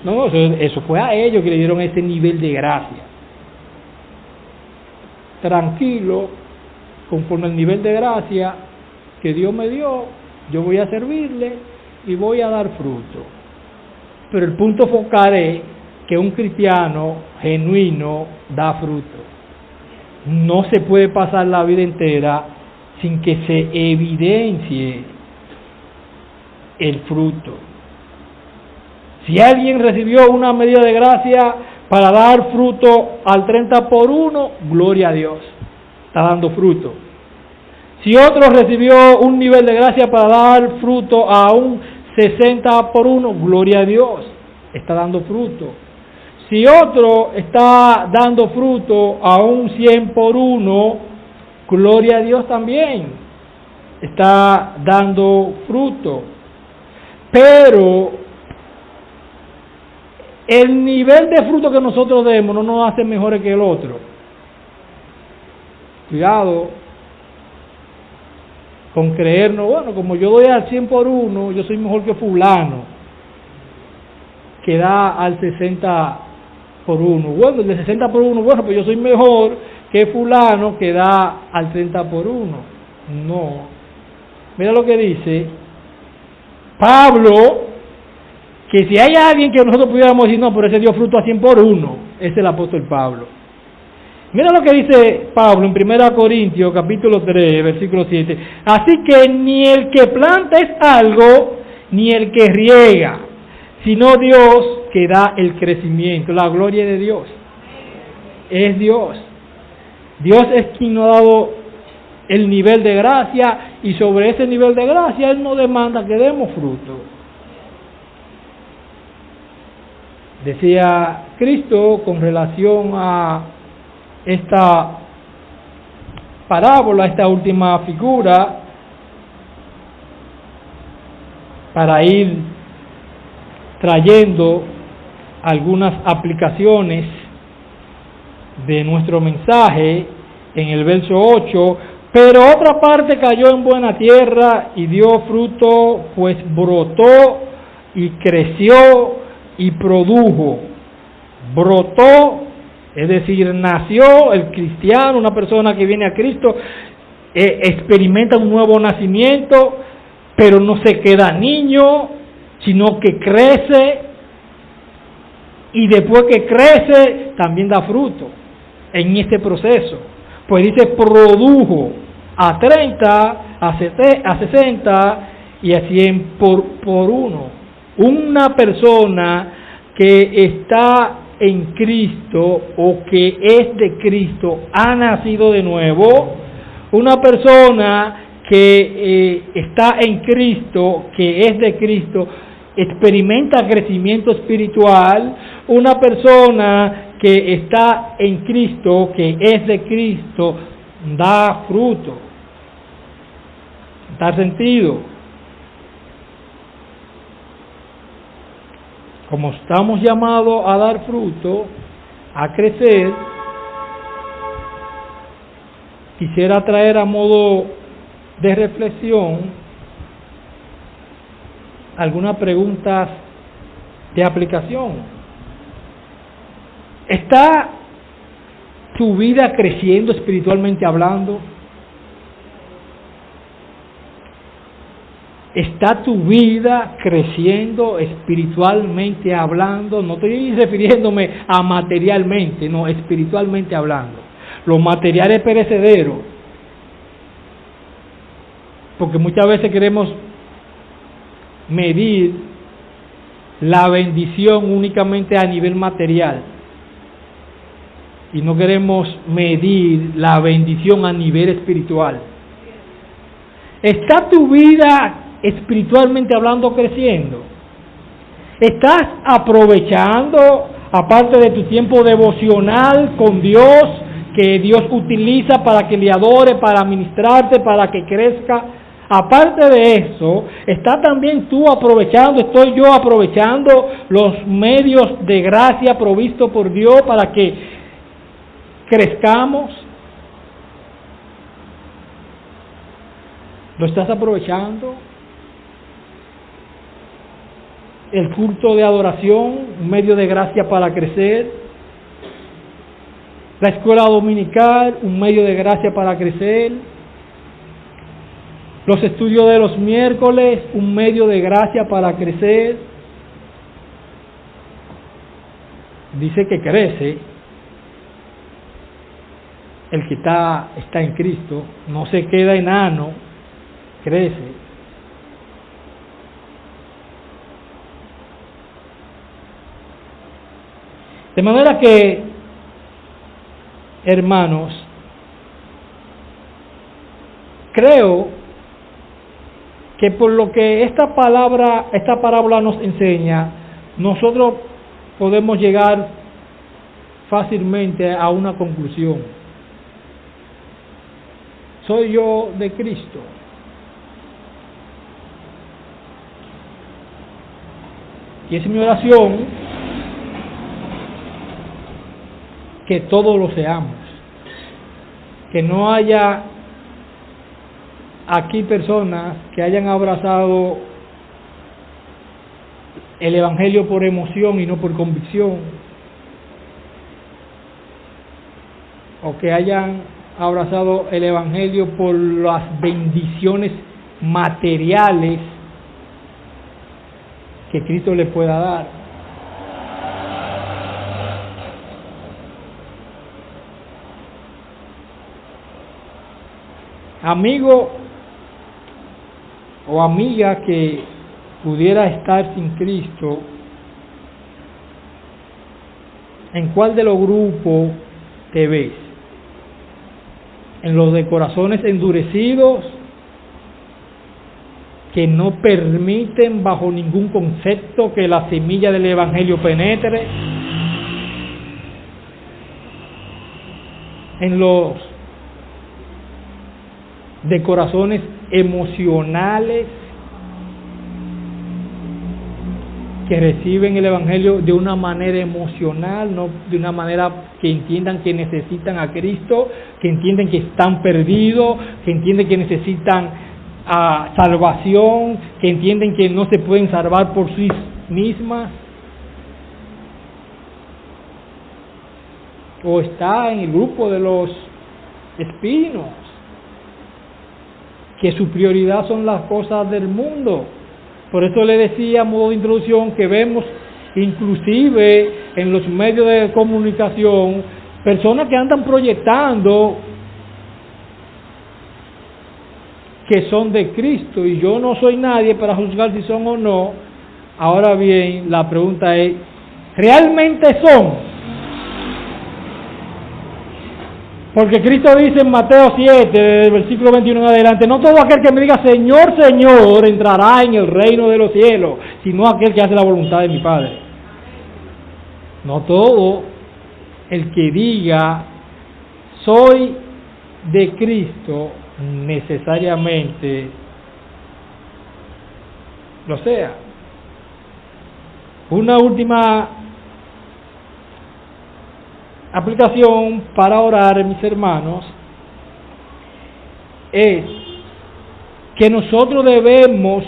No, eso fue a ellos que le dieron ese nivel de gracia. Tranquilo, conforme al nivel de gracia que Dios me dio, yo voy a servirle y voy a dar fruto. Pero el punto focal es que un cristiano genuino da fruto. No se puede pasar la vida entera sin que se evidencie el fruto. Si alguien recibió una medida de gracia para dar fruto al 30 por 1, gloria a Dios, está dando fruto. Si otro recibió un nivel de gracia para dar fruto a un 60 por 1, gloria a Dios, está dando fruto. Si otro está dando fruto a un 100 por 1, gloria a Dios también, está dando fruto. Pero el nivel de fruto que nosotros demos no nos hace mejores que el otro. Cuidado con creernos, bueno, como yo doy al 100 por 1, yo soy mejor que fulano, que da al 60 por 1. Bueno, el de 60 por 1, bueno, pues yo soy mejor que fulano que da al 30 por 1. No. Mira lo que dice Pablo, que si hay alguien que nosotros pudiéramos decir, no, pero ese dio fruto a 100 por 1, es el apóstol Pablo. Mira lo que dice Pablo en 1 Corintios, capítulo 3, versículo 7. Así que ni el que planta es algo, ni el que riega, sino Dios que da el crecimiento. La gloria de Dios. Es Dios. Dios es quien nos ha dado el nivel de gracia, y sobre ese nivel de gracia Él nos demanda que demos fruto. Decía Cristo con relación a esta parábola, esta última figura, para ir trayendo algunas aplicaciones de nuestro mensaje en el verso 8. Pero otra parte cayó en buena tierra y dio fruto, pues brotó y creció y produjo. Brotó, es decir, nació el cristiano, una persona que viene a Cristo, experimenta un nuevo nacimiento, pero no se queda niño, sino que crece, y después que crece también da fruto en este proceso. Pues dice, produjo a 30, a 60 y a 100 por 1. Una persona que está en Cristo o que es de Cristo ha nacido de nuevo. Una persona que está en Cristo, que es de Cristo, experimenta crecimiento espiritual. Una persona que está en Cristo, que es de Cristo, da fruto. Da sentido. Como estamos llamados a dar fruto, a crecer, quisiera traer a modo de reflexión algunas preguntas de aplicación. ¿Está tu vida creciendo espiritualmente hablando? ¿Está tu vida creciendo espiritualmente hablando? No estoy refiriéndome a materialmente, no, espiritualmente hablando. Lo material es perecedero. porque muchas veces queremos medir la bendición únicamente a nivel material y no queremos medir la bendición a nivel espiritual. ¿Está tu vida espiritualmente hablando creciendo? ¿Estás aprovechando, aparte de tu tiempo devocional con Dios, que Dios utiliza para que le adore, para ministrarte, para que crezca? Aparte de eso, ¿está también tú aprovechando, estoy yo aprovechando los medios de gracia provistos por Dios para que crezcamos? ¿Lo estás aprovechando? El culto de adoración, un medio de gracia para crecer. La escuela dominical, un medio de gracia para crecer. Los estudios de los miércoles, un medio de gracia para crecer. Dice que crece. El que está en Cristo, no se queda enano, crece. De manera que, hermanos, creo que por lo que esta parábola nos enseña, nosotros podemos llegar fácilmente a una conclusión. Soy yo de Cristo. Y es mi oración que todos lo seamos. Que no haya aquí personas que hayan abrazado el Evangelio por emoción y no por convicción, o que hayan abrazado el Evangelio por las bendiciones materiales que Cristo le pueda dar. Amigo o amiga que pudiera estar sin Cristo, ¿en cuál de los grupos te ves? ¿En los de corazones endurecidos, que no permiten bajo ningún concepto que la semilla del Evangelio penetre? ¿En los de corazones emocionales, que reciben el Evangelio de una manera emocional, no de una manera que entiendan que necesitan a Cristo, que entienden que están perdidos, que entienden que necesitan salvación, que entienden que no se pueden salvar por sí mismas? ¿O está en el grupo de los espinos, que su prioridad son las cosas del mundo? Por eso le decía a modo de introducción que vemos inclusive en los medios de comunicación personas que andan proyectando que son de Cristo, y yo no soy nadie para juzgar si son o no. Ahora bien, la pregunta es, ¿realmente son? Porque Cristo dice en Mateo 7, del versículo 21 en adelante, no todo aquel que me diga Señor, Señor, entrará en el reino de los cielos, sino aquel que hace la voluntad de mi Padre. No todo el que diga soy de Cristo necesariamente lo sea. Una última aplicación para orar, mis hermanos, es que nosotros debemos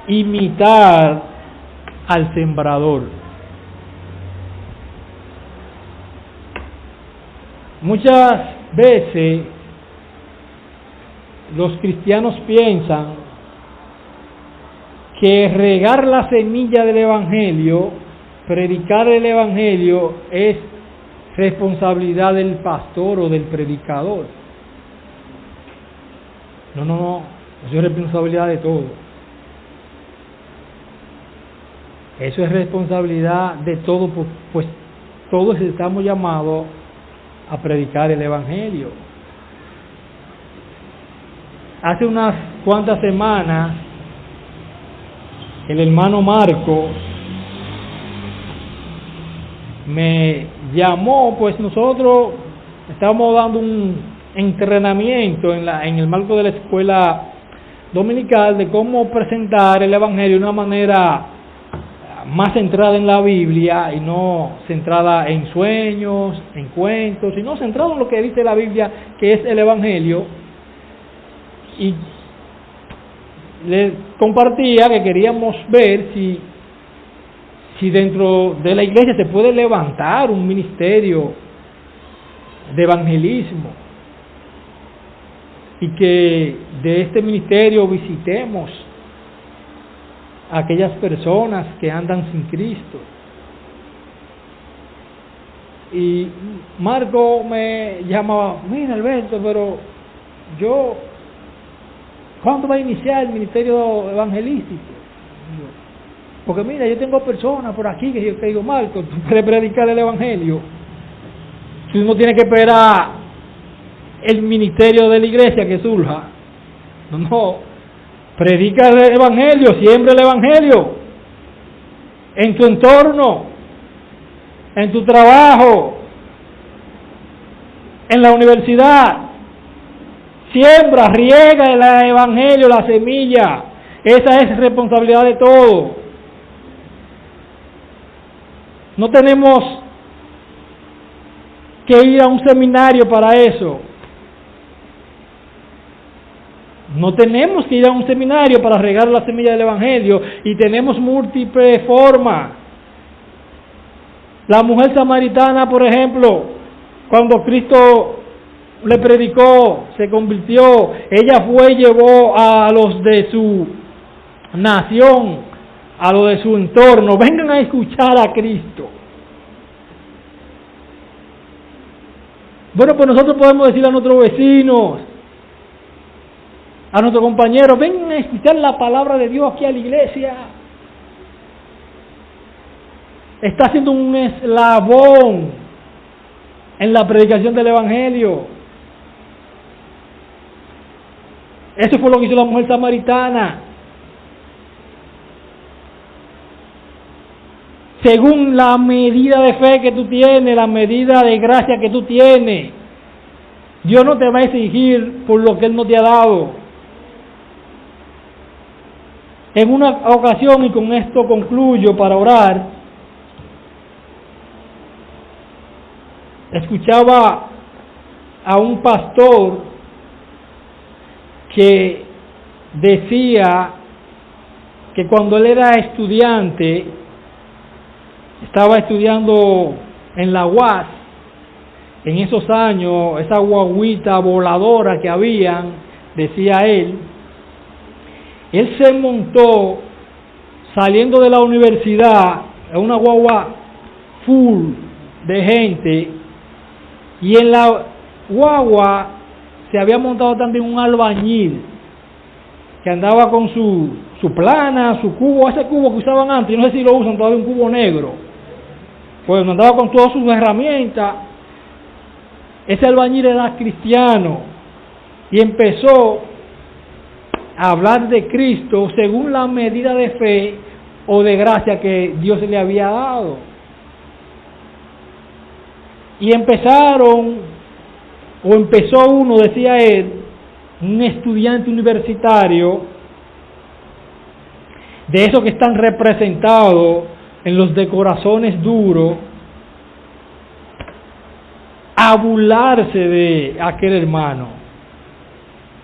imitar al sembrador. Muchas veces los cristianos piensan que regar la semilla del Evangelio, predicar el Evangelio, es responsabilidad del pastor o del predicador. No, eso es responsabilidad de todos. Eso es responsabilidad de todos, pues todos estamos llamados a predicar el Evangelio. Hace unas cuantas semanas, el hermano Marco me llamó, pues nosotros estábamos dando un entrenamiento en el marco de la escuela dominical de cómo presentar el Evangelio de una manera más centrada en la Biblia y no centrada en sueños, en cuentos, sino centrada en lo que dice la Biblia, que es el Evangelio. Y les compartía que queríamos ver si dentro de la iglesia se puede levantar un ministerio de evangelismo y que de este ministerio visitemos a aquellas personas que andan sin Cristo. Y Marco me llamaba, mira Alberto, pero ¿cuándo va a iniciar el ministerio evangelístico? Porque mira, yo tengo personas por aquí que yo digo, Marco, tú puedes predicar el Evangelio. Tú no tienes que esperar el ministerio de la iglesia que surja. No, predica el Evangelio, siembra el Evangelio en tu entorno, en tu trabajo, en la universidad. Siembra, riega el Evangelio, la semilla. Esa es responsabilidad de todos. No tenemos que ir a un seminario para eso. No tenemos que ir a un seminario para regar la semilla del Evangelio, y tenemos múltiples formas. La mujer samaritana, por ejemplo, cuando Cristo le predicó, se convirtió, ella fue y llevó a los de su nación, a los de su entorno, vengan a escuchar a Cristo. Bueno, pues nosotros podemos decir a nuestros vecinos, a nuestros compañeros, vengan a escuchar la palabra de Dios aquí a la iglesia. Está siendo un eslabón en la predicación del Evangelio. Eso fue lo que hizo la mujer samaritana. Según la medida de fe que tú tienes, la medida de gracia que tú tienes, Dios no te va a exigir por lo que Él no te ha dado. En una ocasión, y con esto concluyo para orar, escuchaba a un pastor que decía que cuando él era estudiante, estaba estudiando en la UAS, en esos años, esa guaguita voladora que habían, decía él se montó saliendo de la universidad en una guagua full de gente, y en la guagua se había montado también un albañil que andaba con su plana, su cubo, ese cubo que usaban antes, no sé si lo usan todavía, un cubo negro, pues andaba con todas sus herramientas. Ese albañil era cristiano y empezó a hablar de Cristo según la medida de fe o de gracia que Dios le había dado. Y empezó uno, decía él, un estudiante universitario, de esos que están representados en los de corazones duros, a burlarse de aquel hermano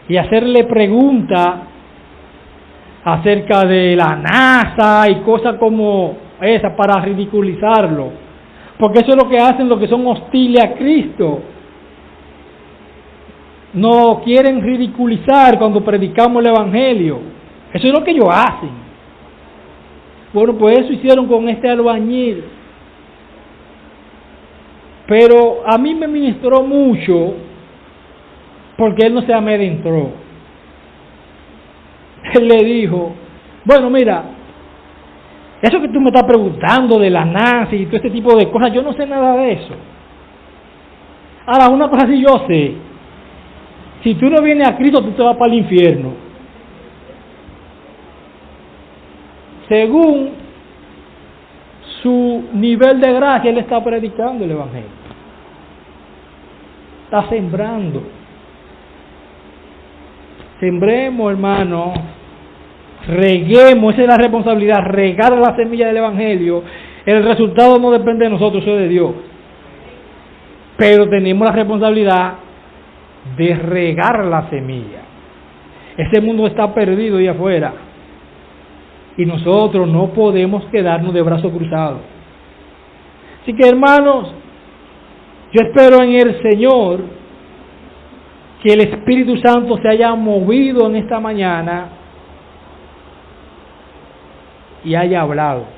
y hacerle preguntas acerca de la NASA y cosas como esa para ridiculizarlo, porque eso es lo que hacen los que son hostiles a Cristo. No quieren ridiculizar cuando predicamos el Evangelio. Eso es lo que ellos hacen. Bueno, pues eso hicieron con este albañil. Pero a mí me ministró mucho porque él no se amedrentó. Él le dijo, bueno, mira, eso que tú me estás preguntando de la nazi y todo este tipo de cosas, yo no sé nada de eso. Ahora, una cosa sí yo sé, si tú no vienes a Cristo, tú te vas para el infierno. Según su nivel de gracia, él está predicando el Evangelio. Está sembrando. Sembremos, hermano. Reguemos, esa es la responsabilidad, regar la semilla del Evangelio. El resultado no depende de nosotros, eso es de Dios. Pero tenemos la responsabilidad de regar la semilla. Ese mundo está perdido ahí afuera. Y nosotros no podemos quedarnos de brazos cruzados. Así que, hermanos, yo espero en el Señor que el Espíritu Santo se haya movido en esta mañana y haya hablado.